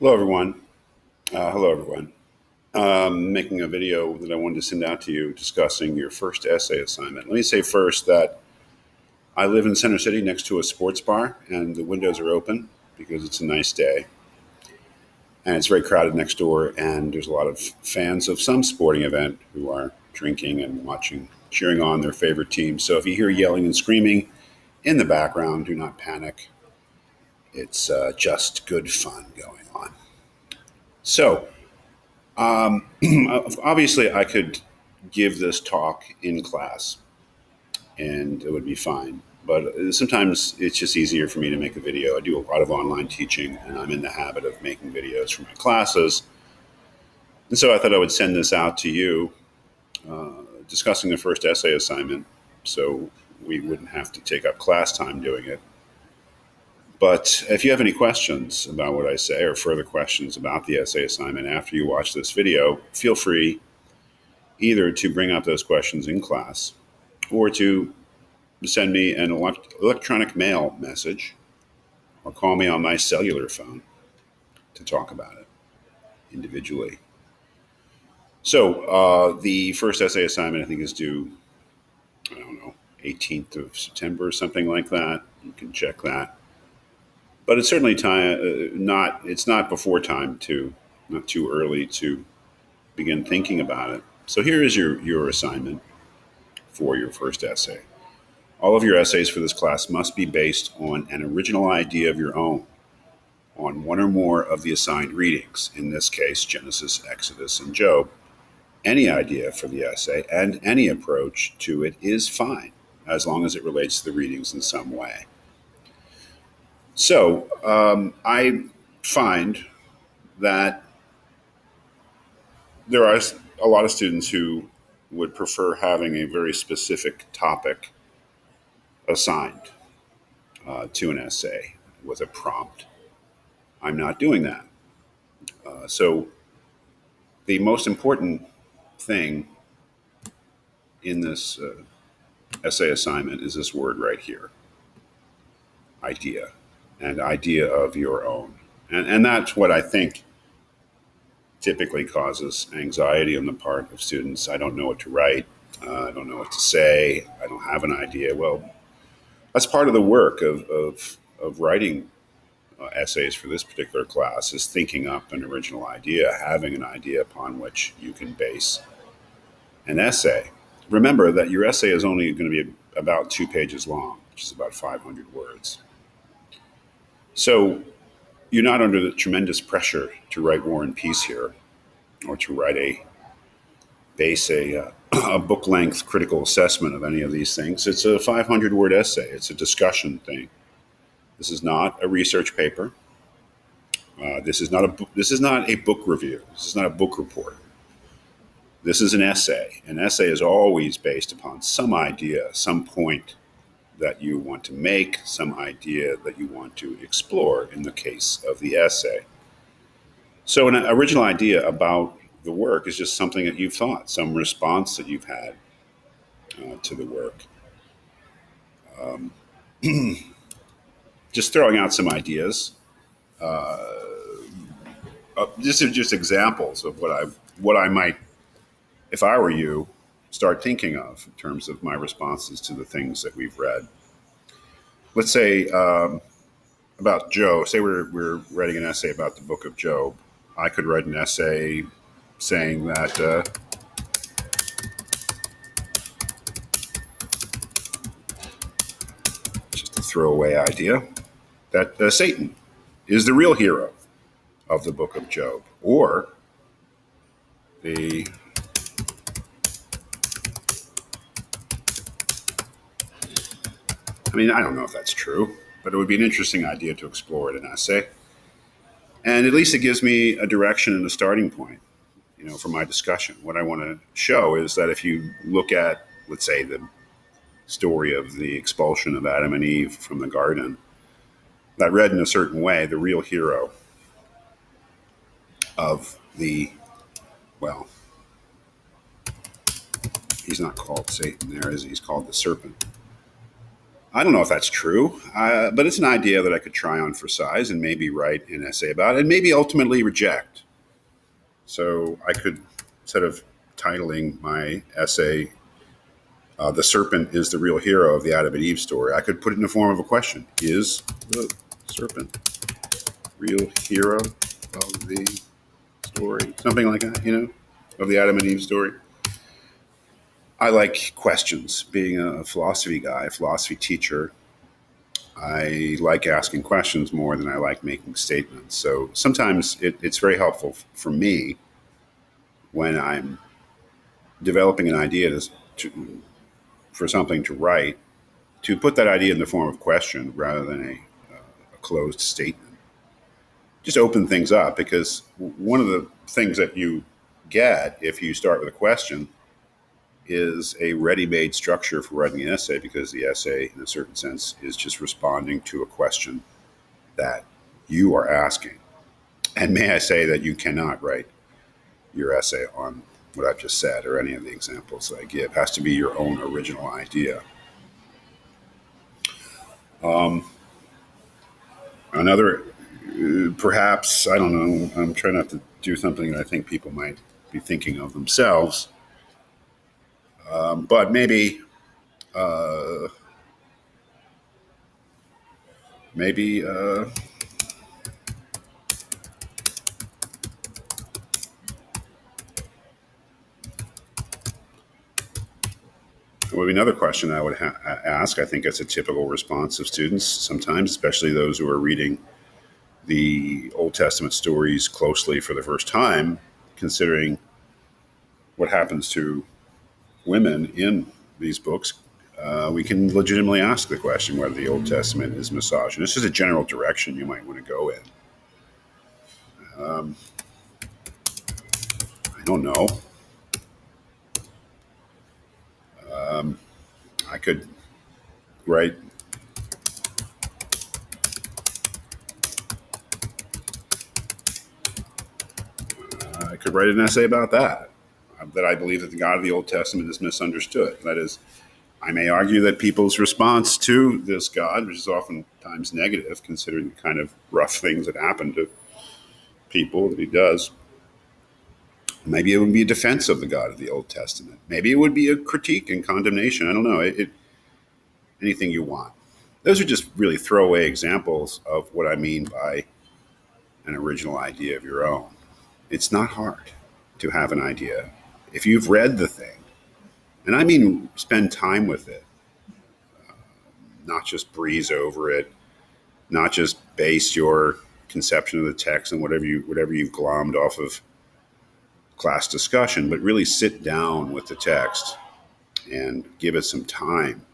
Hello, everyone. Hello, everyone. Making a video that I wanted to send out to you discussing your first essay assignment. Let me say first that I live in Center City next to a sports bar, and the windows are open because it's a nice day. And it's very crowded next door, and there's a lot of fans of some sporting event who are drinking and watching, cheering on their favorite team. So if you hear yelling and screaming in the background, do not panic. It's just good fun going on. So, obviously, I could give this talk in class and it would be fine. But sometimes it's just easier for me to make a video. I do a lot of online teaching and I'm in the habit of making videos for my classes. And so I thought I would send this out to you discussing the first essay assignment so we wouldn't have to take up class time doing it. But if you have any questions about what I say or further questions about the essay assignment after you watch this video, feel free either to bring up those questions in class or to send me an electronic mail message or call me on my cellular phone to talk about it individually. So the first essay assignment, I think, is due, I don't know, 18th of September or something like that. You can check that. But it's certainly it's not before time to, not too early to begin thinking about it. So here is your assignment for your first essay. All of your essays for this class must be based on an original idea of your own, on one or more of the assigned readings, in this case, Genesis, Exodus, and Job. Any idea for the essay and any approach to it is fine, as long as it relates to the readings in some way. So I find that there are a lot of students who would prefer having a very specific topic assigned to an essay with a prompt. I'm not doing that. So the most important thing in this essay assignment is this word right here, idea, and idea of your own. And that's what I think typically causes anxiety on the part of students. I don't know what to write. I don't know what to say. I don't have an idea. Well, that's part of the work of writing essays for this particular class is thinking up an original idea, having an idea upon which you can base an essay. Remember that your essay is only going to be about 2 pages long, which is about 500 words. So you're not under the tremendous pressure to write War and Peace here, or to write a book length critical assessment of any of these things. It's a 500 word essay. It's a discussion thing. This is not a research paper. This is not a book review. This is not a book report. This is an essay. An essay is always based upon some idea, some point that you want to make, some idea that you want to explore in the case of the essay. So an original idea about the work is just something that you've thought, some response that you've had to the work. Just throwing out some ideas. These are just examples of what I might, if I were you, start thinking of in terms of my responses to the things that we've read. Let's say about Job. Say we're writing an essay about the book of Job. I could write an essay saying that just a throwaway idea that Satan is the real hero of the book of Job, or the I mean, I don't know if that's true, but it would be an interesting idea to explore in an essay. And at least it gives me a direction and a starting point, for my discussion. What I want to show is that if you look at, let's say, the story of the expulsion of Adam and Eve from the garden, that read in a certain way, the real hero of well, he's not called Satan there, is he? He's called the serpent. I don't know if that's true, but it's an idea that I could try on for size and maybe write an essay about and maybe ultimately reject. So I could, instead of titling my essay, The Serpent is the Real Hero of the Adam and Eve story, I could put it in the form of a question. Is the serpent real hero of the story? Something like that, of the Adam and Eve story. I like questions. Being a philosophy guy, a philosophy teacher, I like asking questions more than I like making statements. So sometimes it's very helpful for me when I'm developing an idea for something to write to put that idea in the form of a question rather than a closed statement. Just open things up, because one of the things that you get if you start with a question is a ready-made structure for writing an essay, because the essay, in a certain sense, is just responding to a question that you are asking. And may I say that you cannot write your essay on what I've just said or any of the examples that I give. It has to be your own original idea. Another, perhaps, I don't know, I'm trying not to do something that I think people might be thinking of themselves, but maybe would be another question I would ask. I think that's a typical response of students sometimes, especially those who are reading the Old Testament stories closely for the first time, considering what happens to women in these books. We can legitimately ask the question whether the Old Testament is misogynist. This is a general direction you might want to go in. I don't know. I could write I could write an essay about that. That I believe that the God of the Old Testament is misunderstood. That is, I may argue that people's response to this God, which is oftentimes negative, considering the kind of rough things that happen to people that he does, maybe it would be a defense of the God of the Old Testament. Maybe it would be a critique and condemnation. I don't know. Anything you want. Those are just really throwaway examples of what I mean by an original idea of your own. It's not hard to have an idea. If you've read the thing, and I mean spend time with it, not just breeze over it, not just base your conception of the text and whatever you've glommed off of class discussion, but really sit down with the text and give it some time,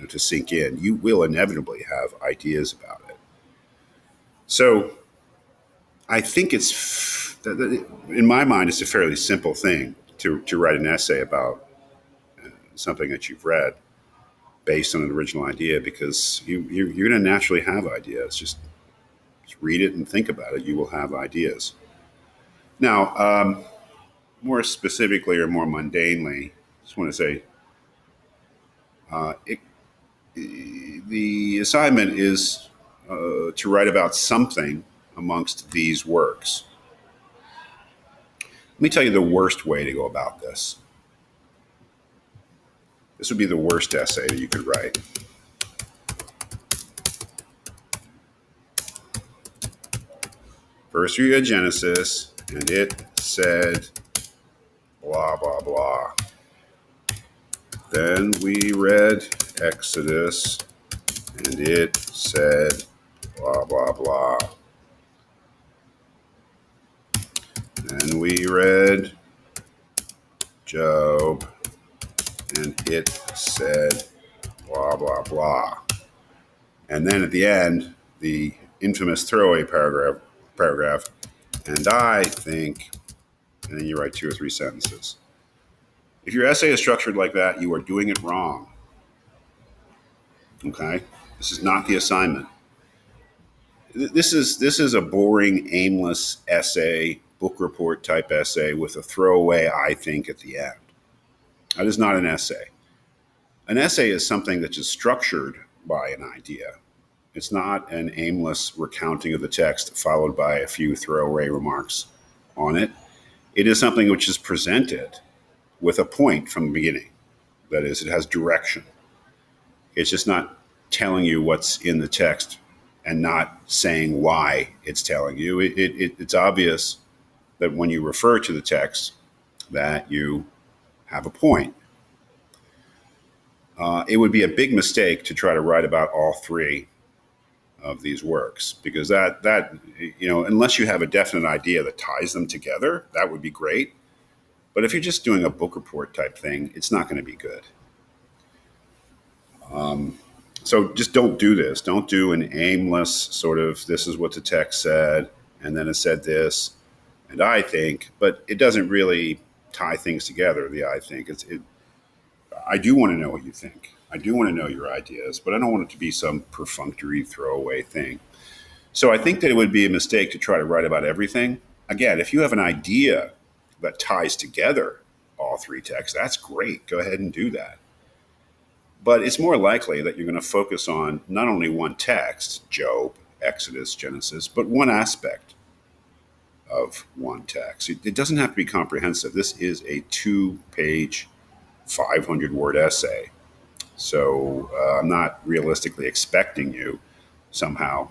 to sink in. You will inevitably have ideas about it. So I think in my mind, it's a fairly simple thing to write an essay about something that you've read based on an original idea, because you're going to naturally have ideas. Just read it and think about it. You will have ideas. Now, more specifically or more mundanely, I just want to say the assignment is to write about something amongst these works. Let me tell you the worst way to go about this. This would be the worst essay that you could write. First we read Genesis, and it said blah, blah, blah. Then we read Exodus, and it said blah, blah, blah. Then we read Job, and it said blah, blah, blah. And then at the end, the infamous throwaway paragraph, and I think, and then you write 2 or 3 sentences. If your essay is structured like that, you are doing it wrong. Okay? This is not the assignment. This is a boring, aimless essay, book report type essay with a throwaway "I think" at the end. That is not an essay. An essay is something that's just structured by an idea. It's not an aimless recounting of the text followed by a few throwaway remarks on it. It is something which is presented with a point from the beginning. That is, it has direction. It's just not telling you what's in the text and not saying why it's telling you. It's obvious that when you refer to the text, that you have a point. It would be a big mistake to try to write about all three of these works because that unless you have a definite idea that ties them together, that would be great. But if you're just doing a book report type thing, it's not going to be good. So just don't do this. Don't do an aimless sort of this is what the text said, and then it said this, and I think, but it doesn't really tie things together. The I think I do want to know what you think. I do want to know your ideas, but I don't want it to be some perfunctory throwaway thing. So I think that it would be a mistake to try to write about everything. Again, if you have an idea that ties together all three texts, that's great. Go ahead and do that. But it's more likely that you're going to focus on not only one text, Job, Exodus, Genesis, but one aspect of one text. It doesn't have to be comprehensive. This is a 2-page, 500-word essay. So I'm not realistically expecting you somehow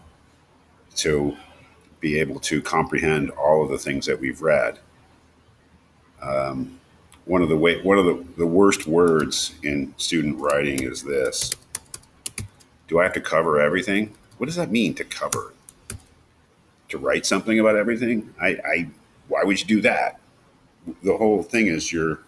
to be able to comprehend all of the things that we've read. One of the worst words in student writing is this. Do I have to cover everything? What does that mean, to cover? To write something about everything? Why would you do that? The whole thing is you're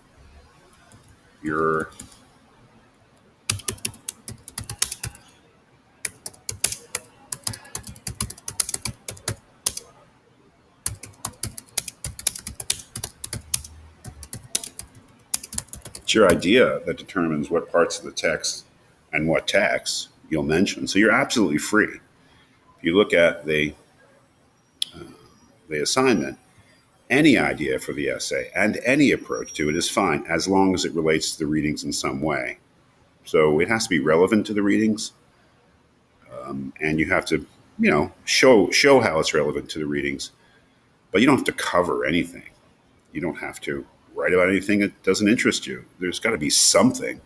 it's your idea that determines what parts of the text and what texts you'll mention. So you're absolutely free. If you look at the assignment, any idea for the essay and any approach to it is fine as long as it relates to the readings in some way. So it has to be relevant to the readings, and you have to, show how it's relevant to the readings. But you don't have to cover anything. You don't have to write about anything that doesn't interest you. There's got to be something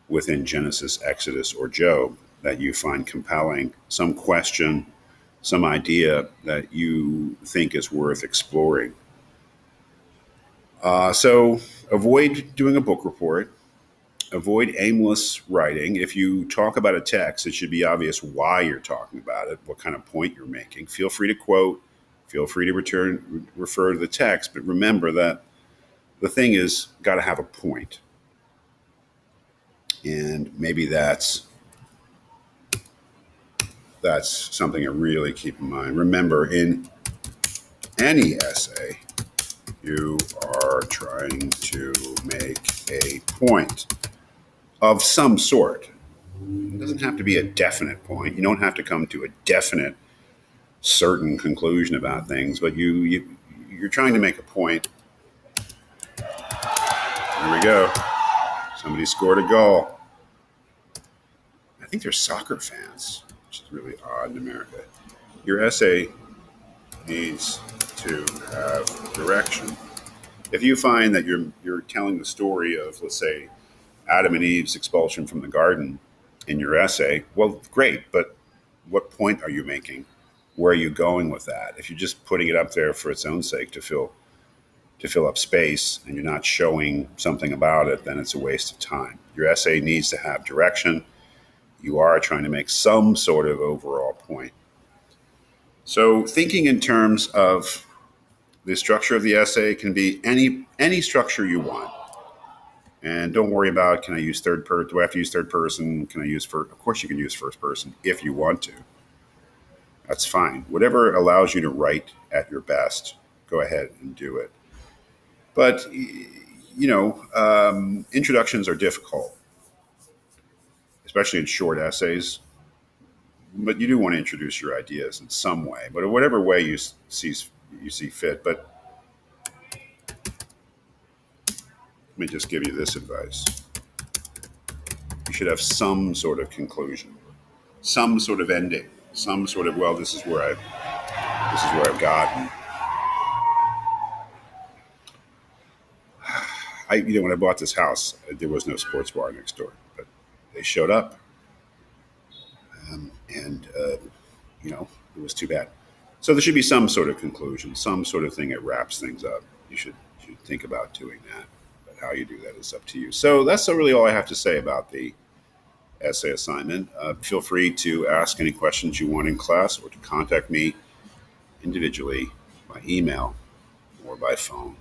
within Genesis, Exodus, or Job that you find compelling, some question, some idea that you think is worth exploring. So avoid doing a book report. Avoid aimless writing. If you talk about a text, it should be obvious why you're talking about it, what kind of point you're making. Feel free to quote. Feel free to refer to the text, but remember that the thing is got to have a point. And maybe that's something to really keep in mind. Remember, in any essay, you are trying to make a point of some sort. It doesn't have to be a definite point. You don't have to come to a definite, certain conclusion about things, but you're trying to make a point. There we go. Somebody scored a goal. I think they're soccer fans, which is really odd in America. Your essay needs to have direction. If you find that you're telling the story of, let's say, Adam and Eve's expulsion from the garden in your essay, well, great, but what point are you making? Where are you going with that? If you're just putting it up there for its own sake to fill up space and you're not showing something about it, then it's a waste of time. Your essay needs to have direction. You are trying to make some sort of overall point. So thinking in terms of the structure of the essay can be any structure you want. And don't worry about, can I use third person? Do I have to use third person? Can I use first? Of course you can use first person if you want to. That's fine. Whatever allows you to write at your best, go ahead and do it. But, introductions are difficult, especially in short essays. But you do want to introduce your ideas in some way, but in whatever way you see fit. But let me just give you this advice. should have some sort of conclusion, some sort of ending, some sort of, well, this is where I've gotten. When I bought this house, there was no sports bar next door, but they showed up, and it was too bad. So there should be some sort of conclusion, some sort of thing that wraps things up. You should think about doing that, but how you do that is up to you. So that's really all I have to say about the essay assignment. Feel free to ask any questions you want in class, or to contact me individually by email or by phone.